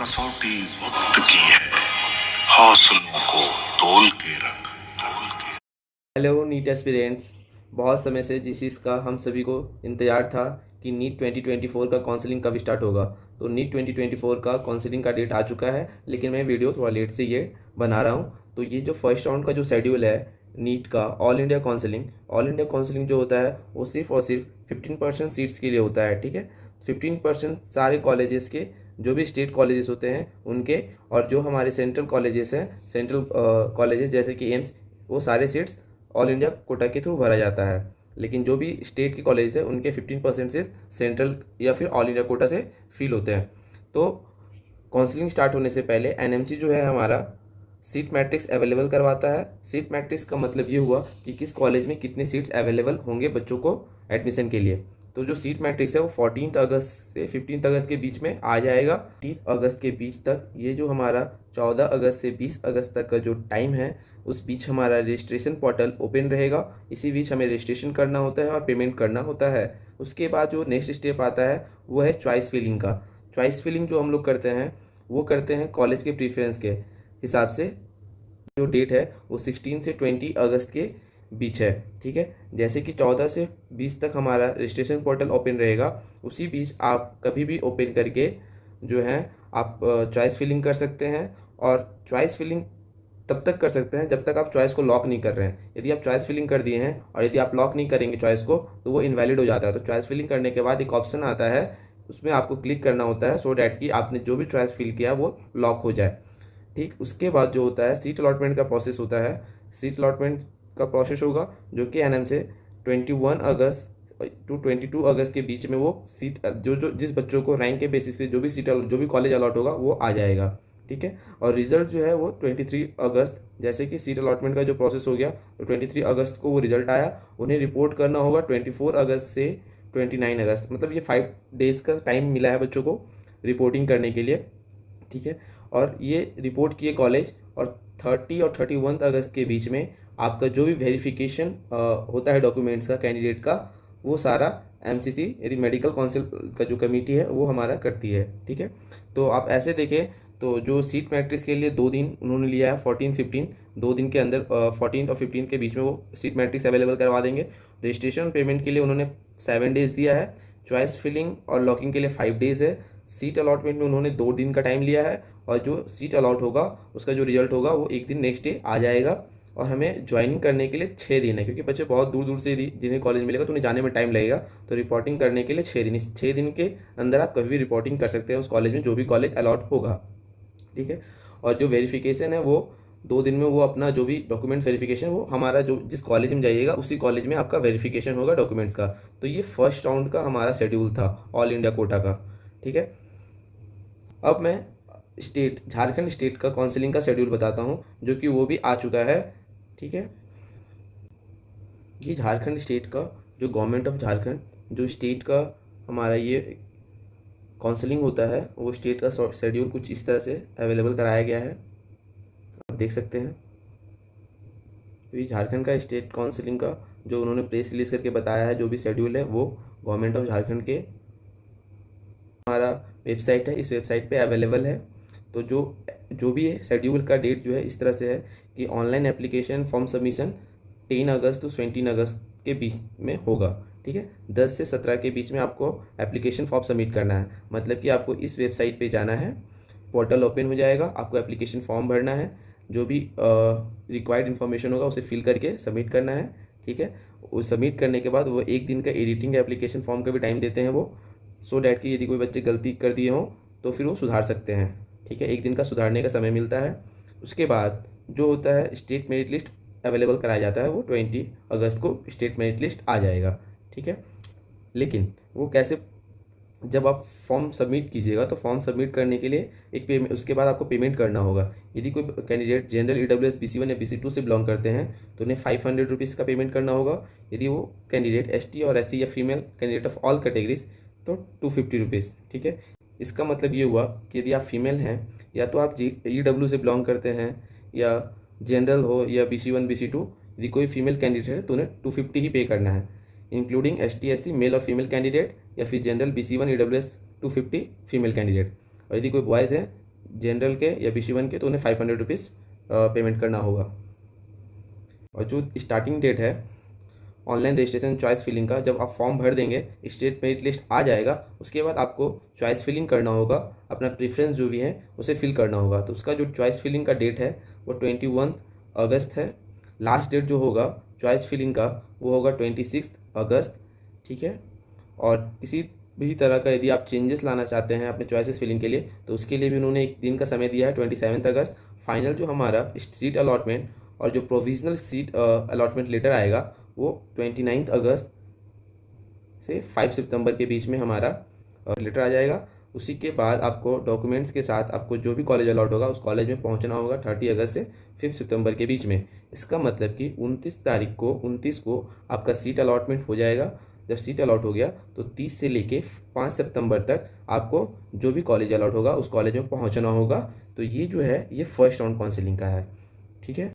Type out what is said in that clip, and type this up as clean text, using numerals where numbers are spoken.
कसौटी वक्त की है, हौसलों को तोल के रख। Hello NEET aspirants. बहुत समय से जिस चीज़ का हम सभी को इंतज़ार था कि नीट 2024 का काउंसलिंग कब स्टार्ट होगा, तो नीट 2024 का काउंसलिंग का डेट आ चुका है, लेकिन मैं वीडियो थोड़ा लेट से ये बना रहा हूँ। तो ये जो फर्स्ट राउंड का जो शेड्यूल है नीट का ऑल इंडिया काउंसलिंग जो होता है वो सिर्फ और सिर्फ 15% सीट्स के लिए होता है। ठीक है, 15% सारे कॉलेजेस के, जो भी स्टेट कॉलेजेस होते हैं उनके, और जो हमारे सेंट्रल कॉलेजेस हैं, सेंट्रल कॉलेजेस जैसे कि एम्स, वो सारे सीट्स ऑल इंडिया कोटा के थ्रू भरा जाता है। लेकिन जो भी स्टेट के कॉलेज है उनके 15% से सेंट्रल या फिर ऑल इंडिया कोटा से फिल होते हैं। तो काउंसलिंग स्टार्ट होने से पहले एनएमसी जो है हमारा सीट मैट्रिक्स अवेलेबल करवाता है। सीट मैट्रिक्स का मतलब ये हुआ कि किस कॉलेज में कितने सीट्स अवेलेबल होंगे बच्चों को एडमिशन के लिए। तो जो सीट मैट्रिक्स है वो 14 अगस्त से 15 अगस्त के बीच में आ जाएगा। 30 अगस्त के बीच तक, ये जो हमारा 14 अगस्त से 20 अगस्त तक का जो टाइम है, उस बीच हमारा रजिस्ट्रेशन पोर्टल ओपन रहेगा। इसी बीच हमें रजिस्ट्रेशन करना होता है और पेमेंट करना होता है। उसके बाद जो नेक्स्ट स्टेप आता है वो है चॉइस फिलिंग का। चॉइस फिलिंग जो हम लोग करते हैं वो करते हैं कॉलेज के प्रीफरेंस के हिसाब से। जो डेट है वो 16 से 20 अगस्त के बीच है। ठीक है, जैसे कि 14 से 20 तक हमारा रजिस्ट्रेशन पोर्टल ओपन रहेगा। उसी बीच आप कभी भी ओपन करके जो है आप चॉइस फिलिंग कर सकते हैं। और चॉइस फिलिंग तब तक कर सकते हैं जब तक आप चॉइस को लॉक नहीं कर रहे हैं। यदि आप चॉइस फिलिंग कर दिए हैं और यदि आप लॉक नहीं करेंगे चॉइस को, तो वो इनवैलिड हो जाता है। तो चॉइस फिलिंग करने के बाद एक ऑप्शन आता है, उसमें आपको क्लिक करना होता है सो डैट कि आपने जो भी चॉइस फिल किया वो लॉक हो जाए। ठीक, उसके बाद जो होता है सीट अलॉटमेंट का प्रोसेस होता है। सीट अलॉटमेंट का प्रोसेस होगा जो कि एनएम से 21 अगस्त टू 22 अगस्त के बीच में वो सीट जो जो जिस बच्चों को रैंक के बेसिस पे जो भी सीट जो भी कॉलेज अलॉट होगा वो आ जाएगा। ठीक है, और रिजल्ट जो है वो 23 अगस्त, जैसे कि सीट अलॉटमेंट का जो प्रोसेस हो गया तो 23 अगस्त को वो रिजल्ट आया, उन्हें रिपोर्ट करना होगा 24 अगस्त से 29 अगस्त, मतलब ये 5 डेज़ का टाइम मिला है बच्चों को रिपोर्टिंग करने के लिए। ठीक है, और ये रिपोर्ट किए कॉलेज, और 30 और 31 अगस्त के बीच में आपका जो भी वेरिफिकेशन होता है डॉक्यूमेंट्स का कैंडिडेट का, वो सारा एमसीसी यदि मेडिकल काउंसिल का जो कमेटी है वो हमारा करती है। ठीक है, तो आप ऐसे देखें तो जो सीट मैट्रिक्स के लिए 2 दिन उन्होंने लिया है, 14-15, 2 दिन के अंदर 14 और 15 के बीच में वो सीट मैट्रिक्स अवेलेबल करवा देंगे। रजिस्ट्रेशन पेमेंट के लिए उन्होंने 7 डेज़ दिया है। चॉइस फिलिंग और लॉकिंग के लिए 5 डेज़ है। सीट अलॉटमेंट में उन्होंने 2 दिन का टाइम लिया है, और जो सीट अलॉट होगा उसका जो रिजल्ट होगा वो एक दिन नेक्स्ट डे आ जाएगा। और हमें ज्वाइनिंग करने के लिए 6 दिन है, क्योंकि बच्चे बहुत दूर दूर से जिन्हें कॉलेज मिलेगा तो उन्हें जाने में टाइम लगेगा। तो रिपोर्टिंग करने के लिए 6 दिन, इस 6 दिन के अंदर आप कभी भी रिपोर्टिंग कर सकते हैं उस कॉलेज में जो भी कॉलेज अलॉट होगा। ठीक है, और जो वेरिफिकेशन है वो 2 दिन में वो अपना जो भी डॉक्यूमेंट्स वेरिफिकेशन, वो हमारा जो जिस कॉलेज में जाइएगा उसी कॉलेज में आपका वेरिफिकेशन होगा डॉक्यूमेंट्स का। तो ये फर्स्ट राउंड का हमारा शेड्यूल था ऑल इंडिया कोटा का। ठीक है, अब मैं झारखंड स्टेट का काउंसलिंग का शेड्यूल बताता हूँ, जो कि वो भी आ चुका है। ठीक है, ये झारखंड स्टेट का जो गवर्नमेंट ऑफ झारखंड, जो स्टेट का हमारा ये काउंसलिंग होता है, वो स्टेट का शेड्यूल कुछ इस तरह से अवेलेबल कराया गया है, आप देख सकते हैं। तो ये झारखंड का स्टेट काउंसलिंग का जो उन्होंने प्रेस रिलीज करके बताया है, जो भी शेड्यूल है वो गवर्नमेंट ऑफ झारखंड के हमारा वेबसाइट है, इस वेबसाइट पे अवेलेबल है। तो जो भी है शेड्यूल का डेट जो है इस तरह से है कि ऑनलाइन एप्लीकेशन फॉर्म सबमिशन 10 अगस्त टू 17 अगस्त के बीच में होगा। ठीक है, 10 से 17 के बीच में आपको एप्लीकेशन फॉर्म सबमिट करना है। मतलब कि आपको इस वेबसाइट पे जाना है, पोर्टल ओपन हो जाएगा, आपको एप्लीकेशन फॉर्म भरना है, जो भी रिक्वायर्ड इन्फॉर्मेशन होगा उसे फिल करके सबमिट करना है। ठीक है, वो सबमिट करने के बाद वो 1 दिन का एडिटिंग एप्लीकेशन फॉर्म का भी टाइम देते हैं वो, सो डैट कि यदि कोई बच्चे गलती कर दिए हों तो फिर वो सुधार सकते हैं। ठीक है, 1 दिन का सुधारने का समय मिलता है। उसके बाद जो होता है स्टेट मेरिट लिस्ट अवेलेबल कराया जाता है, वो 20 अगस्त को स्टेट मेरिट लिस्ट आ जाएगा। ठीक है, लेकिन वो कैसे, जब आप फॉर्म सबमिट कीजिएगा तो फॉर्म सबमिट करने के लिए एक पेमेंट, उसके बाद आपको पेमेंट करना होगा। यदि कोई कैंडिडेट जनरल EWS BC1 या BC2 से बिलोंग करते हैं तो उन्हें 500 रुपीज़ का पेमेंट करना होगा। यदि वो कैंडिडेट ST और SC या female candidate of all categories तो 250 रुपीज़। ठीक है, इसका मतलब ये हुआ कि यदि आप फीमेल हैं या तो आप EW से बिलोंग करते हैं या जनरल हो या BC1 BC2, यदि कोई फीमेल कैंडिडेट है तो उन्हें 250 ही पे करना है, इंक्लूडिंग ST SC मेल और फीमेल कैंडिडेट, या फिर general BC1 EWS 250 female candidate. और यदि कोई बॉयज़ है जनरल के या BC1 के तो उन्हें 500 रुपीज़ पेमेंट करना होगा। और जो स्टार्टिंग डेट है ऑनलाइन रजिस्ट्रेशन चॉइस फिलिंग का, जब आप फॉर्म भर देंगे स्टेट मेरिट लिस्ट आ जाएगा, उसके बाद आपको चॉइस फिलिंग करना होगा, अपना प्रेफरेंस जो भी है उसे फिल करना होगा। तो उसका जो चॉइस फिलिंग का डेट है वो 21 अगस्त है। लास्ट डेट जो होगा चॉइस फिलिंग का वो होगा 26 अगस्त, ठीक है। और किसी भी तरह का यदि आप चेंजेस लाना चाहते हैं अपने चॉइसेस फिलिंग के लिए तो उसके लिए भी उन्होंने एक दिन का समय दिया है, 27 अगस्त। फाइनल जो हमारा सीट अलॉटमेंट और जो प्रोविजनल सीट अलॉटमेंट लेटर आएगा वो 29 अगस्त से 5 सितंबर के बीच में हमारा लेटर आ जाएगा। उसी के बाद आपको डॉक्यूमेंट्स के साथ आपको जो भी कॉलेज अलॉट होगा उस कॉलेज में पहुंचना होगा 30 अगस्त से 5 सितंबर के बीच में। इसका मतलब कि 29 को आपका सीट अलॉटमेंट हो जाएगा। जब सीट अलॉट हो गया तो 30 से लेके 5 सितंबर तक आपको जो भी कॉलेज अलॉट होगा उस कॉलेज में पहुंचना होगा। तो ये जो है ये फर्स्ट राउंड काउंसलिंग का है, ठीक है।